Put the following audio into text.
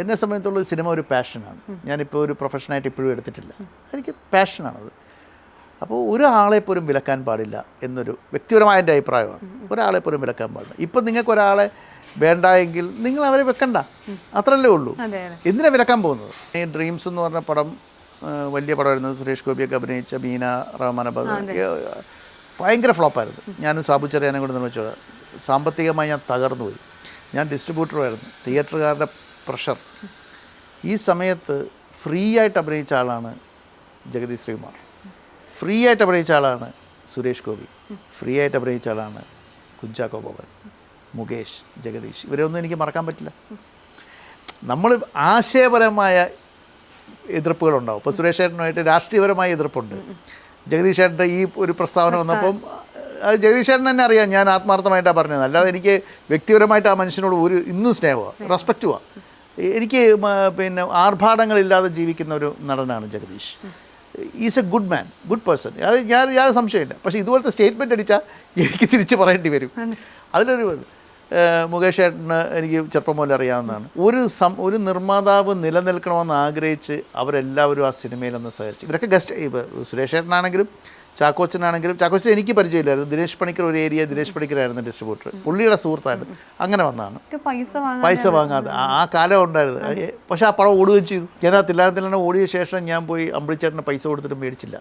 എന്നെ സംബന്ധിച്ചുള്ള സിനിമ ഒരു പാഷനാണ്. ഞാനിപ്പോൾ ഒരു പ്രൊഫഷനായിട്ട് ഇപ്പോഴും എടുത്തിട്ടില്ല. എനിക്ക് പാഷനാണത്. അപ്പോൾ ഒരാളെ പോലും വിലക്കാൻ പാടില്ല എന്നൊരു വ്യക്തിപരമായ എൻ്റെ അഭിപ്രായമാണ്. ഒരാളെ പോലും വിലക്കാൻ പാടില്ല. ഇപ്പം നിങ്ങൾക്ക് ഒരാളെ വേണ്ട എങ്കിൽ നിങ്ങൾ അവരെ വെക്കണ്ട, അത്രയല്ലേ ഉള്ളൂ. എന്തിനാണ് വിലക്കാൻ പോകുന്നത്? ഈ ഡ്രീംസ് എന്ന് പറഞ്ഞ പടം വലിയ പടമായിരുന്നു. സുരേഷ് ഗോപിയൊക്കെ അഭിനയിച്ച മീന റഹ്മാൻ ഭയങ്കര ഫ്ലോപ്പായിരുന്നു. ഞാനും സാബു ചെറിയാനും കൂടെ നിർമ്മിച്ചത്. സാമ്പത്തികമായി ഞാൻ തകർന്നു പോയി. ഞാൻ ഡിസ്ട്രിബ്യൂട്ടറുമായിരുന്നു. തിയേറ്ററുകാരുടെ പ്രഷർ. ഈ സമയത്ത് ഫ്രീ ആയിട്ട് അഭിനയിച്ച ആളാണ് ജഗതി ശ്രീകുമാർ, ഫ്രീ ആയിട്ട് അഭിനയിച്ച ആളാണ് സുരേഷ് ഗോപി, ഫ്രീ ആയിട്ട് അഭിനയിച്ച ആളാണ് കുഞ്ചാക്കോ ബോബൻ, മുകേഷ്, ജഗദീഷ്. ഇവരെയൊന്നും എനിക്ക് മറക്കാൻ പറ്റില്ല. നമ്മൾ ആശയപരമായ എതിർപ്പുകളുണ്ടാവും. ഇപ്പോൾ സുരേഷ് ചേട്ടനുമായിട്ട് രാഷ്ട്രീയപരമായ എതിർപ്പുണ്ട്. ജഗദീഷ് ചേട്ടൻ്റെ ഈ ഒരു പ്രസ്താവന വന്നപ്പം അത് ജഗദീഷ് ചേട്ടൻ തന്നെ അറിയാം ഞാൻ ആത്മാർത്ഥമായിട്ടാണ് പറഞ്ഞത്. അല്ലാതെ എനിക്ക് വ്യക്തിപരമായിട്ട് ആ മനുഷ്യനോട് ഒരു ഇന്നും സ്നേഹമാണ്, റെസ്പെക്റ്റുമാണ്. എനിക്ക് പിന്നെ ആർഭാടങ്ങളില്ലാതെ ജീവിക്കുന്ന ഒരു നടനാണ് Jagadish. Is a good man, good person. അത് ഞാൻ യാതൊരു സംശയമില്ല. പക്ഷേ ഇതുപോലത്തെ സ്റ്റേറ്റ്മെൻറ്റ് അടിച്ചാൽ എനിക്ക് തിരിച്ച് പറയേണ്ടി വരും. അതിലൊരു മുകേഷ് ചേട്ടന് എനിക്ക് ചെറുപ്പം മുതൽ അറിയാവുന്നതാണ്. ഒരു നിർമ്മാതാവ് നിലനിൽക്കണമെന്ന് ആഗ്രഹിച്ച് അവരെല്ലാവരും ആ സിനിമയിലൊന്ന് സഹകരിച്ചു. ഇവരൊക്കെ ഗസ്റ്റ്, സുരേഷ് ചേട്ടനാണെങ്കിലും ചാക്കോച്ചനാണെങ്കിലും, ചാക്കോച്ചൻ എനിക്ക് പരിചയമില്ലായിരുന്നു. ദിനേശ് പണിക്കർ ഒരു ഏരിയ, ദിനേശ് പണിക്കരായിരുന്നു ഡിസ്ട്രിബ്യൂട്ടർ. പുള്ളിയുടെ സുഹൃത്തായിട്ട് അങ്ങനെ വന്നതാണ്. പൈസ വാങ്ങാതെ ആ കാലം ഉണ്ടായിരുന്നു. പക്ഷേ ആ പടം ഓടുകയും ചെയ്തു. ഞാൻ ആ തില്ലാനത്തിലാണ് ഓടിയ ശേഷം ഞാൻ പോയി അമ്പിളിച്ചേട്ടന് പൈസ കൊടുത്തിട്ട് മേടിച്ചില്ല.